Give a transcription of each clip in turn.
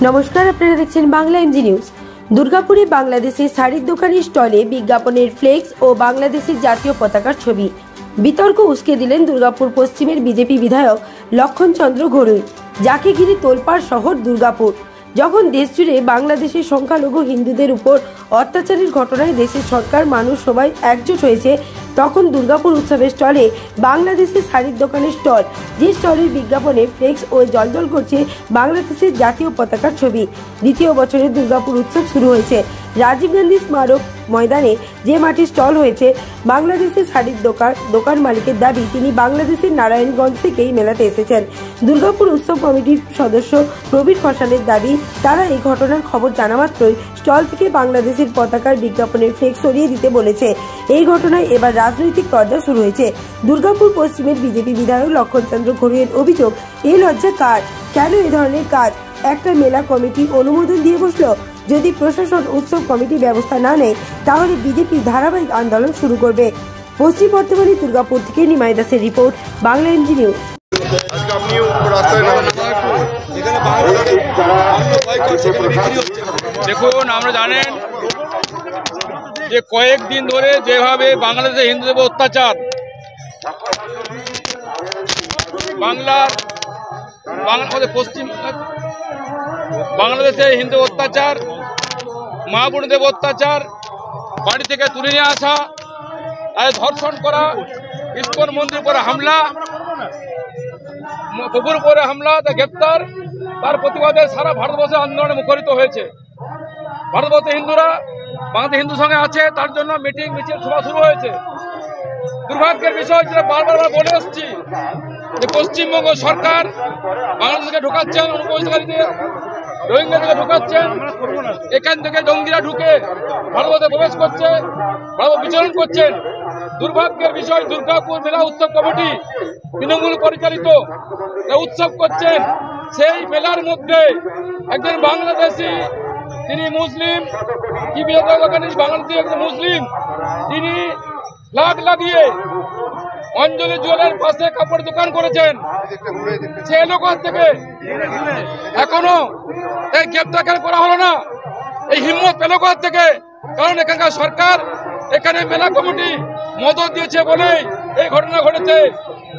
নমস্কার, আপনারা দেখছেন বাংলা এমজি নিউজ। দুর্গাপুরে বাংলাদেশের শাড়ির দোকানের স্টলে বিজ্ঞাপনের ফ্লেক্স ও বাংলাদেশের জাতীয় পতাকার ছবি। বিতর্ক উস্কে দিলেন দুর্গাপুর পশ্চিমের বিজেপি বিধায়ক লক্ষণ চন্দ্র ঘড়ুই, যাকে ঘিরে তোলপাড় শহর দুর্গাপুর। যখন দেশ জুড়ে বাংলাদেশের সংখ্যালঘু হিন্দুদের উপর অত্যাচারের ঘটনায় দেশের সরকার মানুষ সবাই একজোট হয়েছে, তখন দুর্গাপুর উৎসবের স্টলে বাংলাদেশের শাড়ির দোকানের স্টল, যে স্টলের বিজ্ঞাপনে ফ্লেক্স ও জলজল করছে বাংলাদেশের জাতীয় পতাকার ছবি। দ্বিতীয় বছরের দুর্গাপুর উৎসব শুরু হয়েছে। রাজীব গান্ধী স্মারক ময়দানে যে মাঠে স্টল হয়েছে বাংলাদেশের শাড়ির দোকান মালিকের দাবি, তিনি বাংলাদেশের নারায়ণগঞ্জ থেকেই মেলাতে এসেছেন। দুর্গাপুর উৎসব কমিটির সদস্য প্রবীর ফসালের দাবি, তারা এই ঘটনার খবর জানা মাত্রই স্টল থেকে বাংলাদেশের পতাকার বিজ্ঞাপনের ফ্লেক্স সরিয়ে দিতে বলেছে। এই ঘটনায় এবার রাজনৈতিক তরজা শুরু হয়েছে। দুর্গাপুর পশ্চিমের বিজেপি বিধায়ক লক্ষণ চন্দ্র ঘড়ুইয়ের অভিযোগ, এই লজ্জা কার? কেন এ ধরনের কাজ একটা মেলা কমিটি অনুমোদন দিয়ে বসলো? যদি প্রশাসন উৎসব কমিটি ব্যবস্থা না নেয়, তাহলে বিজেপি ধারাবাহিক আন্দোলন শুরু করবে। পশ্চিম বর্ধমানের দুর্গাপুর থেকে নিমাই দাসের রিপোর্ট, বাংলা এমজি নিউজ। দেখুন, আমরা জানেন যে কয়েকদিন ধরে যেভাবে বাংলাদেশে হিন্দুদের অত্যাচার, বাংলাদেশে হিন্দু অত্যাচার, মা বোনদের অত্যাচার, বাড়ি থেকে তুলে নিয়ে আসা, ধর্ষণ করা, ইস্কন মন্দির করে হামলা, পুকুর করে হামলা, তা গ্রেপ্তার, তার প্রতিবাদে সারা ভারতবর্ষে আন্দোলনে মুখরিত হয়েছে। ভারতবর্ষে হিন্দুরা বাংলাদেশ হিন্দু সঙ্গে আছে, তার জন্য মিটিং মিছিল সভা শুরু হয়েছে। দুর্ভাগ্যের বিষয়, যেটা বারবার বলে আসছি, যে পশ্চিমবঙ্গ সরকার বাংলাদেশকে ঢোকাচ্ছেন, অনুপ্রবেশকারীদের, রোহিঙ্গাদেরকে ঢোকাচ্ছেন, এখান থেকে জঙ্গিরা ঢুকে ভারতবর্ষে প্রবেশ করছে, ভারত বিচরণ করছেন। দুর্ভাগ্যের বিষয়, দুর্গাপুর মেলা উৎসব কমিটি তৃণমূল পরিচালিত উৎসব করছেন। সেই মেলার মধ্যে একজন বাংলাদেশি, তিনি মুসলিম, কি বাংলাদেশি একজন মুসলিম, তিনি ফ্ল্যাগ লাগিয়ে অঞ্জলি জুয়েলের পাশে কাপড় দোকান করেছেন। সে এলাকা থেকে এখনো এই গ্রেপ্তার করা হলো না। এই হিম্মত পেল কোথা থেকে? কারণ এখানকার সরকার, এখানে মেলা কমিটি মদত দিয়েছে বলেই এই ঘটনা ঘটেছে।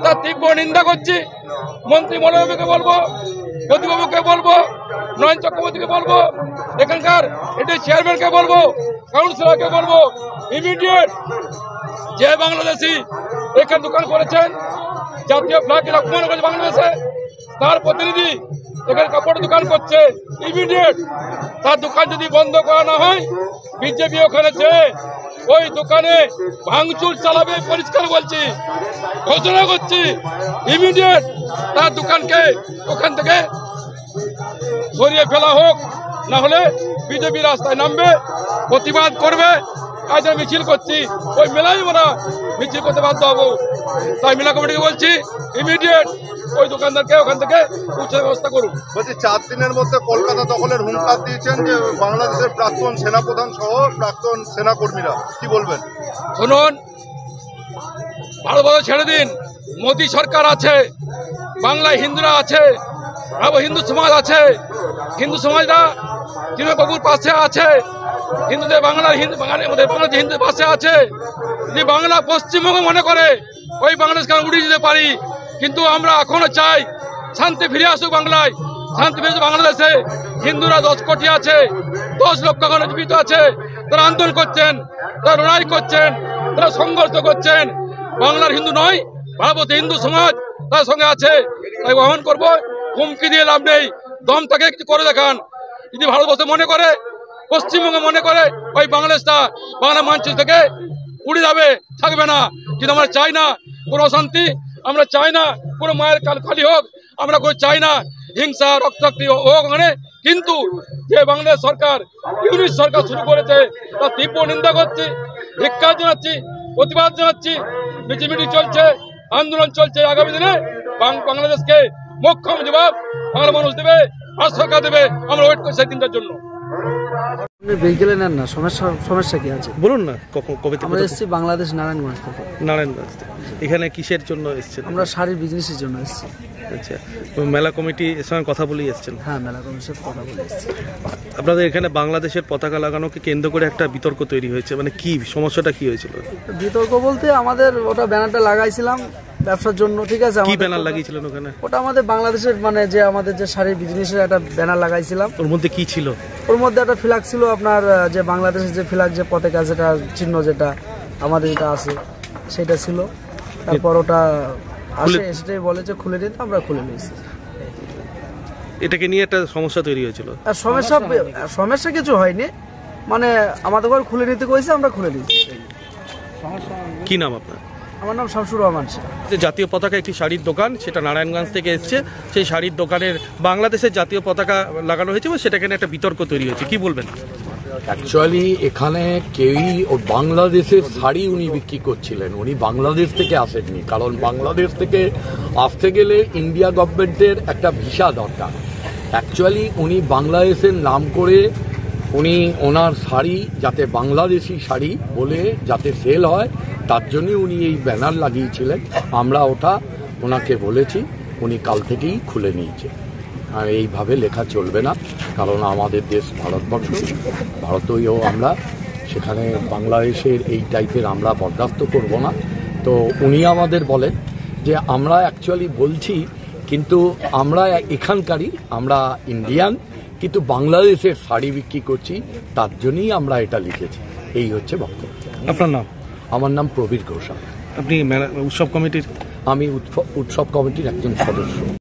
তার তীব্র নিন্দা করছি। মন্ত্রী মলয়বাবুকে বলবো, প্রদীপবাবুকে বলবো, নয়ন চক্রবর্তীকে বলবো, এখানকার এটি চেয়ারম্যানকে বলবো, কাউন্সিলরকে বলবো, ইমিডিয়েট যে বাংলাদেশি এখানে দোকান করেছেন, জাতীয় ফ্ল্যাগ অপমান করেছে বাংলাদেশে, তার প্রতিনিধি এখানে কাপড় দোকান করছে, ইমিডিয়েট তার দোকান যদি বন্ধ করা না হয়, বিজেপি ওখানে যেয়ে ওই দোকানে ভাঙচুর চালাবে, পরিষ্কার বলছি, ঘোষণা করছি। ইমিডিয়েট তার দোকানকে ওখান থেকে সরিয়ে ফেলা হোক, না হলে বিজেপি রাস্তায় নামবে, প্রতিবাদ করবে। আজ আমি মিছিল করছি, ওই মেলাই আমরা মিছিল করতে বাধ্য হবো। তাই মেলা কমিটিকে বলছি, ইমিডিয়েট ওই দোকানদারকে ওখান থেকে উচ্ছেদ ব্যবস্থা করুন। বলছি, 4 দিনের মধ্যে কলকাতা দখলের হুঙ্কার দিয়েছেন যে বাংলাদেশের প্রাক্তন সেনাপ্রধান সহ প্রাক্তন সেনাকর্মীরা, কি বলবেন? শুনুন, ভারতবর্ষ ছেড়ে দিন, মোদী সরকার আছে, বাংলায় হিন্দুরা আছে, হিন্দু সমাজ আছে, হিন্দু সমাজরা তৃণমূল পাশে আছে, হিন্দুদের বাংলার হিন্দুদের পাশে আছে। যে বাংলা পশ্চিমবঙ্গ মনে করে ওই বাংলাদেশকে উড়িয়ে দিতে পারি, কিন্তু আমরা এখনো চাই শান্তি ফিরে আসুক বাংলায়, শান্তি ফিরে আসুক বাংলাদেশে। হিন্দুরা 10 কোটি আছে, 10 লক্ষ এখনো জীবিত আছে, তারা আন্দোলন করছেন, তারা লড়াই করছেন, তারা সংঘর্ষ করছেন। বাংলার হিন্দু নয়, ভারতবর্ষের হিন্দু সমাজ তার সঙ্গে আছে। তাই আহ্বান করবো, হুমকি দিয়ে লাভ নেই, দম তাকে কিছু করে দেখান। যদি ভারতবর্ষ মনে করে, পশ্চিমবঙ্গে মনে করে ওই বাংলাদেশটা বাংলা মানচিত্র থেকে উড়ে যাবে, থাকবে না। কিন্তু আমরা চাই না কোনো অশান্তি, আমরা চাই না কোনো মায়ের কাল খালি হোক, আমরা কোনো চাই না হিংসা রক্তাক্তি হোক ওখানে। কিন্তু যে বাংলাদেশ সরকার, ইউনিট সরকার শুরু করেছে, তার তীব্র নিন্দা করছি, ধিক্কার জানাচ্ছি, প্রতিবাদ জানাচ্ছি। মিছিল চলছে, আন্দোলন চলছে। আগামী দিনে বাংলাদেশকে মোক্ষম জবাব বাংলা মানুষ দেবে, আর সরকার দেবে। আমরা ওয়েট করছি সেই দিনটার জন্য। ভেহিকেলে নেন না, সমস্যা কি আছে বলুন না। কবে আমরা এসেছি? বাংলাদেশ নারায়ণগঞ্জ থেকে। নারায়ণগঞ্জ থেকে। এখানে কিসের জন্য এসেছেন? আমরা শাড়ির বিজনেসের জন্য এসেছি। আচ্ছা, তো মেলা কমিটির সঙ্গে কথা বলেই এসছেন। হ্যাঁ, মেলা কমিটির সাথে কথা বলে এসেছি। আপনাদের এখানে বাংলাদেশের পতাকা লাগানোকে কেন্দ্র করে একটা বিতর্ক তৈরি হয়েছে, মানে কি সমস্যাটা কি হয়েছিল? বিতর্ক বলতে আমাদের ওটা ব্যানারটা লাগাইছিলাম ব্যবসার জন্য, ঠিক আছে। কি ব্যানার লাগিয়েছিলেন ওখানে? ওটা আমাদের বাংলাদেশের মানে যে আমাদের যে শাড়ির বিজনেসের একটা ব্যানার লাগাইছিলাম। ওর মধ্যে কি ছিল? ওর মধ্যে একটা ফ্ল্যাগ ছিল আপনার, যে বাংলাদেশের যে ফ্ল্যাগ, যে পতাকা, যেটা চিহ্ন যেটা আমাদের যেটা আছে সেটা ছিল। তারপর ওটা আসে সেটাই বলে যে খুলে নিতে, আমরা খুলে নিয়েছি। এটাকে নিয়ে একটা সমস্যা তৈরি হয়েছিল। আর সমস্যা কিছু হয়নি, মানে আমাদের ঘর খুলে নিতে কইছে, আমরা খুলে নিয়েছি। কি নাম আপনার? আমার নাম শামসুর রহমান। যে জাতীয় পতাকা একটি শাড়ির দোকান, সেটা নারায়ণগঞ্জ থেকে এসছে, সেই শাড়ির দোকানের বাংলাদেশের জাতীয় পতাকা লাগানো হয়েছে এবং সেটাকে নিয়ে একটা বিতর্ক তৈরি হয়েছে, কি বলবেন? অ্যাকচুয়ালি এখানে কেউই ও বাংলাদেশের শাড়ি উনি বিক্রি করছিলেন, উনি বাংলাদেশ থেকে আসেননি। কারণ বাংলাদেশ থেকে আসতে গেলে ইন্ডিয়া গভর্নমেন্টের একটা ভিসা দরকার। অ্যাকচুয়ালি উনি বাংলাদেশের নাম করে উনি ওনার শাড়ি যাতে বাংলাদেশি শাড়ি বলে যাতে সেল হয়, তার জন্যই উনি এই ব্যানার লাগিয়েছিলেন। আমরা ওটা ওনাকে বলেছি, উনি কাল থেকেই খুলে নিয়েছে। আর এইভাবে লেখা চলবে না, কারণ আমাদের দেশ ভারতবর্ষ, ভারতীয় আমরা, সেখানে বাংলাদেশের এই টাইপের আমরা বরদাস্ত করব না। তো উনি আমাদের বলেন যে আমরা অ্যাকচুয়ালি বলছি, কিন্তু আমরা এখানকারই, আমরা ইন্ডিয়ান, কিন্তু বাংলাদেশের শাড়ি বিক্রি করছি, তার জন্যই আমরা এটা লিখেছি। এই হচ্ছে বক্তব্য। আপনার নাম? আমার নাম প্রবীর ঘোষাল। আপনি উৎসব কমিটির? আমি উৎসব কমিটির একজন সদস্য।